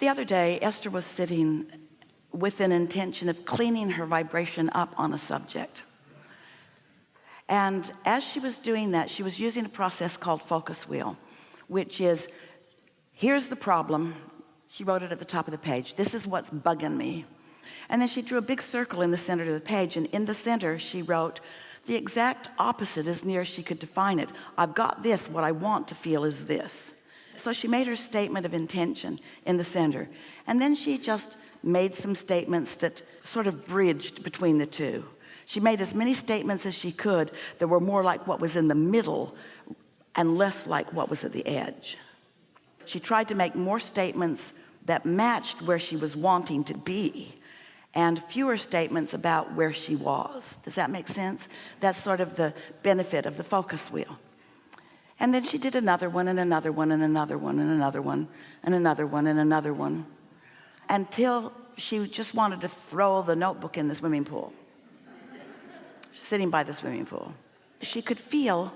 The other day, Esther was sitting with an intention of cleaning her vibration up on a subject. And as she was doing that, she was using a process called focus wheel, which is, here's the problem. She wrote it at the top of the page. This is what's bugging me. And then she drew a big circle in the center of the page. And in the center, she wrote the exact opposite as near as she could define it. I've got this. What I want to feel is this. So she made her statement of intention in the center. And then she just made some statements that sort of bridged between the two. She made as many statements as she could that were more like what was in the middle and less like what was at the edge. She tried to make more statements that matched where she was wanting to be and fewer statements about where she was. Does that make sense? That's sort of the benefit of the focus wheel. And then she did another one and another one and another one and another one and another one and another one until she just wanted to throw the notebook in the swimming pool. Sitting by the swimming pool. She could feel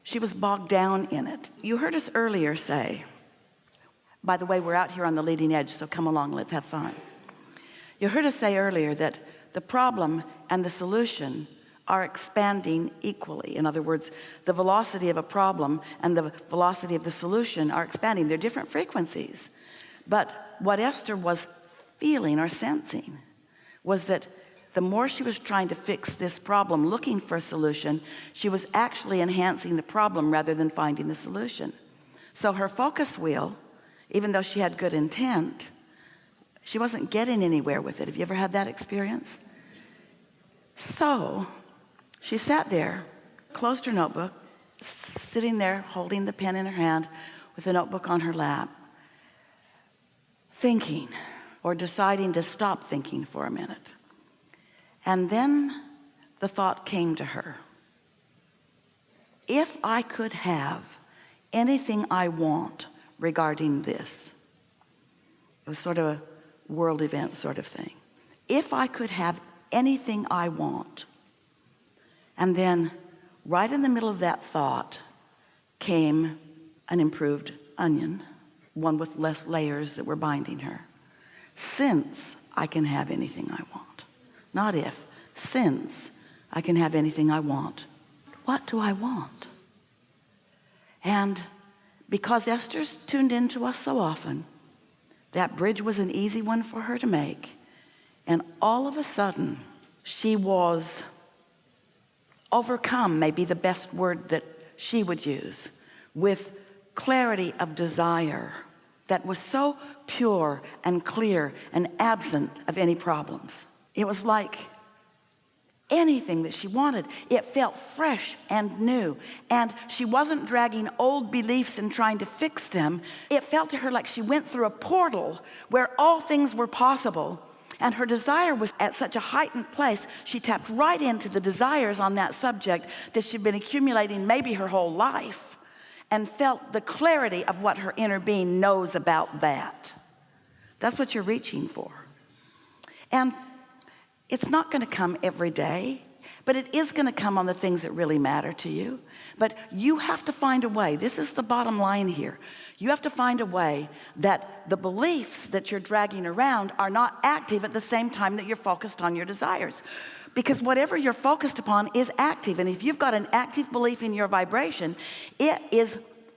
she was bogged down in it. You heard us earlier say, by the way, we're out here on the leading edge, so come along, let's have fun. You heard us say earlier that the problem and the solution are expanding equally. In other words, the velocity of a problem and the velocity of the solution are expanding. They're different frequencies. But what Esther was feeling or sensing was that the more she was trying to fix this problem, looking for a solution, she was actually enhancing the problem rather than finding the solution. So her focus wheel, even though she had good intent, she wasn't getting anywhere with it. Have you ever had that experience? So she sat there, closed her notebook, sitting there holding the pen in her hand with the notebook on her lap, thinking or deciding to stop thinking for a minute. And then the thought came to her, if I could have anything I want regarding this, it was sort of a world event sort of thing. If I could have anything I want. And then right in the middle of that thought came an improved onion, one with less layers that were binding her. Since I can have anything I want, not if, since I can have anything I want, what do I want? And because Esther's tuned into us so often, that bridge was an easy one for her to make. And all of a sudden, she was overcome, maybe the best word that she would use, with clarity of desire that was so pure and clear and absent of any problems. It was like anything that she wanted, it felt fresh and new, and she wasn't dragging old beliefs and trying to fix them. It felt to her like she went through a portal where all things were possible, and her desire was at such a heightened place. She tapped right into the desires on that subject that she'd been accumulating maybe her whole life, and felt the clarity of what her inner being knows about that. That's what you're reaching for. And it's not going to come every day, but it is going to come on the things that really matter to you. But you have to find a way. This is the bottom line here. You have to find a way that the beliefs that you're dragging around are not active at the same time that you're focused on your desires. Because whatever you're focused upon is active. And if you've got an active belief in your vibration, it is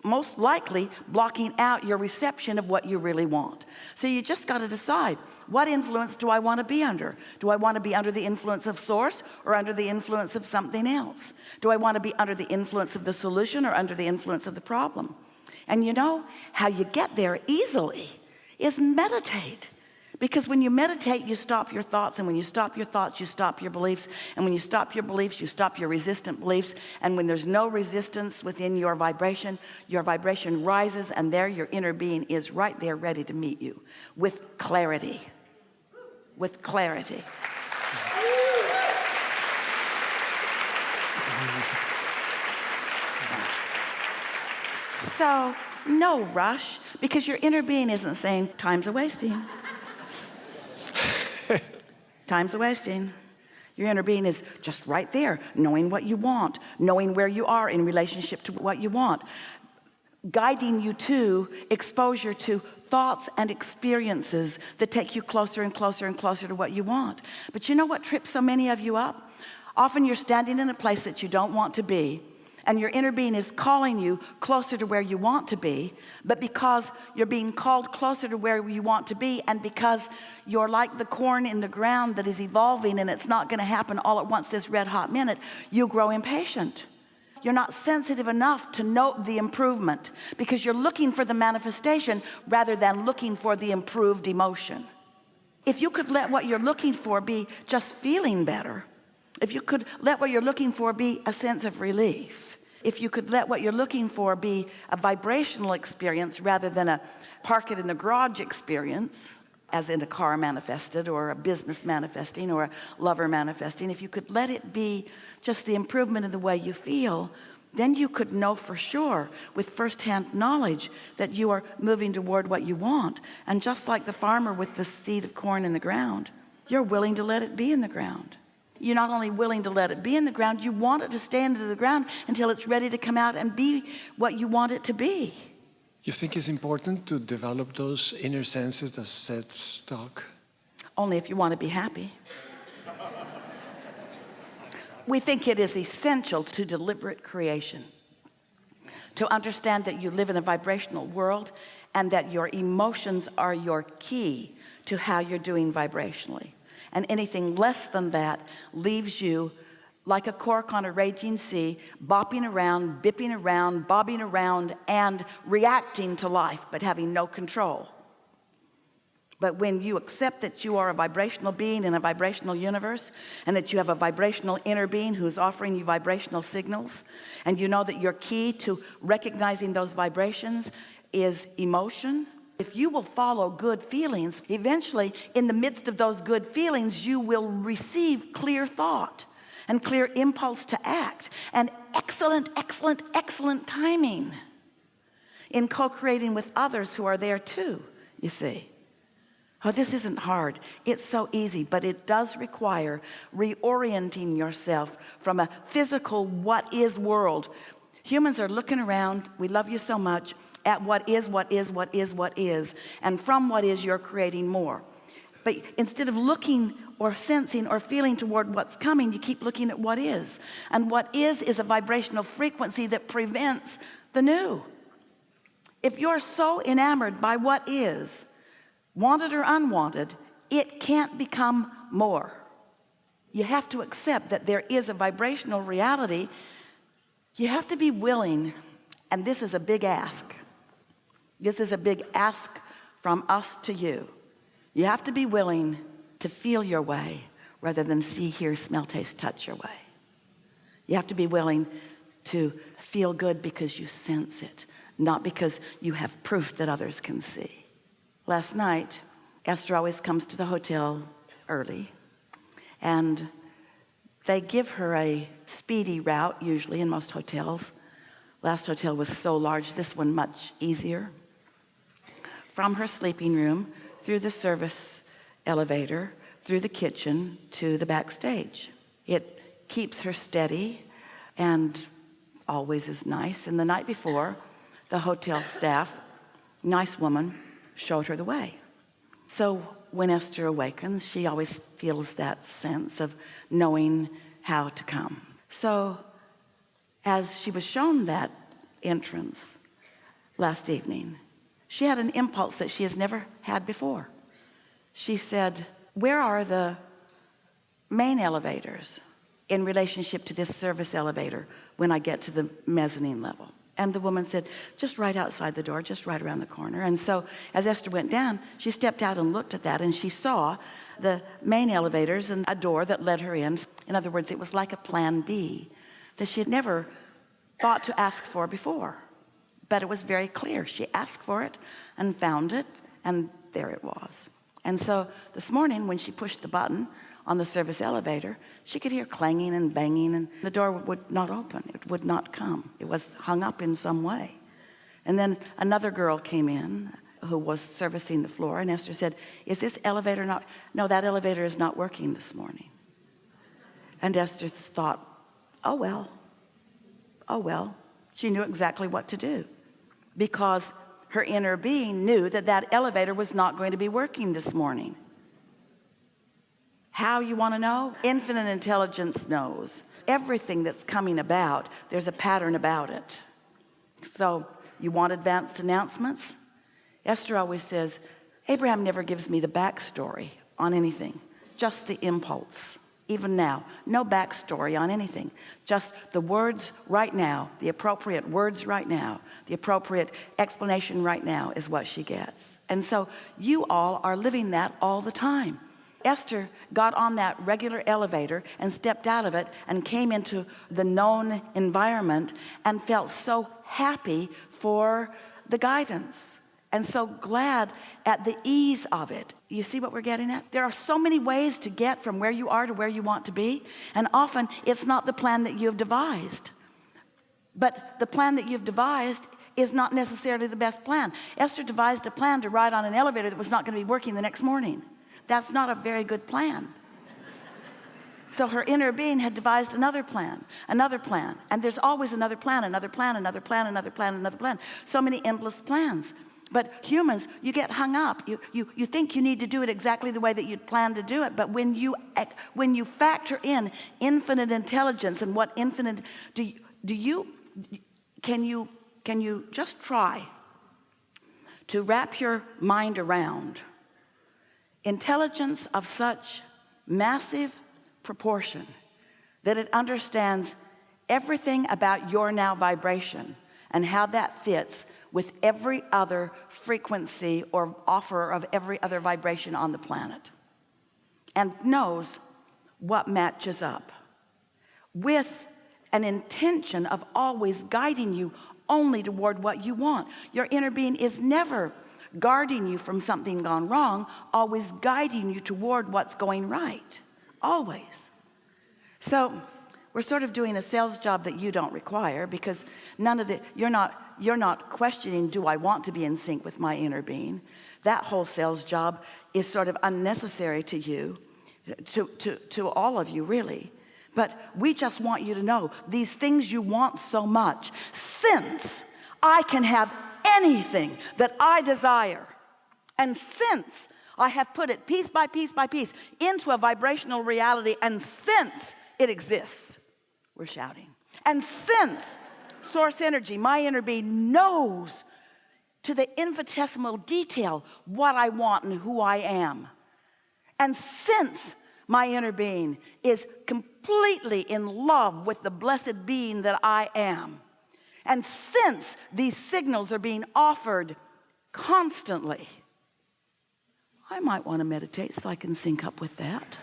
most likely blocking out your reception of what you really want. So you just got to decide, what influence do I want to be under? Do I want to be under the influence of source or under the influence of something else? Do I want to be under the influence of the solution or under the influence of the problem? And you know how you get there easily is meditate. Because when you meditate, you stop your thoughts, and when you stop your thoughts, you stop your beliefs, and when you stop your beliefs, you stop your resistant beliefs, and when there's no resistance within your vibration rises, and there your inner being is right there ready to meet you with clarity. With clarity. So no rush, because your inner being isn't saying time's a wasting. Time's a wasting. Your inner being is just right there, knowing what you want, knowing where you are in relationship to what you want, guiding you to exposure to thoughts and experiences that take you closer and closer and closer to what you want. But you know what trips so many of you up? Often you're standing in a place that you don't want to be, and your inner being is calling you closer to where you want to be. But because you're being called closer to where you want to be, and because you're like the corn in the ground that is evolving, and it's not going to happen all at once this red hot minute, you grow impatient. You're not sensitive enough to note the improvement, because you're looking for the manifestation rather than looking for the improved emotion. If you could let what you're looking for be just feeling better, if you could let what you're looking for be a sense of relief, if you could let what you're looking for be a vibrational experience rather than a park it in the garage experience, as in a car manifested, or a business manifesting, or a lover manifesting, if you could let it be just the improvement in the way you feel, then you could know for sure with firsthand knowledge that you are moving toward what you want. And just like the farmer with the seed of corn in the ground, you're willing to let it be in the ground. You're not only willing to let it be in the ground, you want it to stay into the ground until it's ready to come out and be what you want it to be. You think it's important to develop those inner senses, the self-talk? Only if you want to be happy. We think it is essential to deliberate creation to understand that you live in a vibrational world, and that your emotions are your key to how you're doing vibrationally. And anything less than that leaves you like a cork on a raging sea, bopping around, bipping around, bobbing around, and reacting to life, but having no control. But when you accept that you are a vibrational being in a vibrational universe, and that you have a vibrational inner being who's offering you vibrational signals, and you know that your key to recognizing those vibrations is emotion, if you will follow good feelings, eventually in the midst of those good feelings you will receive clear thought and clear impulse to act, and excellent timing in co-creating with others who are there too. You see, oh, this isn't hard, it's so easy, but it does require reorienting yourself from a physical what is world. Humans are looking around, we love you so much, at what is, and from what is you're creating more. But instead of looking or sensing or feeling toward what's coming, you keep looking at what is. And what is a vibrational frequency that prevents the new. If you're so enamored by what is, wanted or unwanted, it can't become more. You have to accept that there is a vibrational reality. You have to be willing, and this is a big ask. This is a big ask from us to you. You have to be willing to feel your way rather than see, hear, smell, taste, touch your way. You have to be willing to feel good because you sense it, not because you have proof that others can see. Last night, Esther always comes to the hotel early, and they give her a speedy route, usually in most hotels. Last hotel was so large, this one much easier. From her sleeping room, through the service elevator, through the kitchen to the backstage. It keeps her steady and always is nice. And the night before, the hotel staff, nice woman, showed her the way. So when Esther awakens, she always feels that sense of knowing how to come. So as she was shown that entrance last evening, she had an impulse that she has never had before. She said, where are the main elevators in relationship to this service elevator when I get to the mezzanine level? And the woman said, just right outside the door, just right around the corner. And so as Esther went down, she stepped out and looked at that, and she saw the main elevators and a door that led her in. In other words, it was like a plan B that she had never thought to ask for before. But it was very clear. She asked for it and found it, and there it was. And so this morning when she pushed the button on the service elevator, she could hear clanging and banging, and the door would not open. It would not come. It was hung up in some way. And then another girl came in who was servicing the floor, and Esther said, is this elevator not? No, that elevator is not working this morning. And Esther thought, oh well. She knew exactly what to do, because her inner being knew that that elevator was not going to be working this morning. How, you want to know? Infinite intelligence knows everything that's coming about. There's a pattern about it. So you want advanced announcements? Esther always says, Abraham never gives me the backstory on anything, just the impulse. Even now, no backstory on anything, just the words right now, the appropriate words right now, the appropriate explanation right now is what she gets. And so you all are living that all the time. Esther got on that regular elevator and stepped out of it and came into the known environment and felt so happy for the guidance and so glad at the ease of it. You see what we're getting at? There are so many ways to get from where you are to where you want to be, and often it's not the plan that you've devised, but the plan that you've devised is not necessarily the best plan. Esther devised a plan to ride on an elevator that was not going to be working the next morning. That's not a very good plan. So her inner being had devised another plan, and there's always another plan, another plan, another plan, another plan, another plan. So many endless plans. But humans, you get hung up. You think you need to do it exactly the way that you'd planned to do it. But when you factor in infinite intelligence and what infinite, can you just try to wrap your mind around intelligence of such massive proportion that it understands everything about your now vibration and how that fits with every other frequency or offer of every other vibration on the planet, and knows what matches up with an intention of always guiding you only toward what you want. Your inner being is never guarding you from something gone wrong, always guiding you toward what's going right, always. So we're sort of doing a sales job that you don't require, because you're not questioning, do I want to be in sync with my inner being? That whole sales job is sort of unnecessary to you, to all of you, really. But we just want you to know these things you want so much, since I can have anything that I desire, and since I have put it piece by piece by piece into a vibrational reality, and since it exists, we're shouting, and since source energy, my inner being, knows to the infinitesimal detail what I want and who I am, and since my inner being is completely in love with the blessed being that I am, and since these signals are being offered constantly, I might want to meditate so I can sync up with that.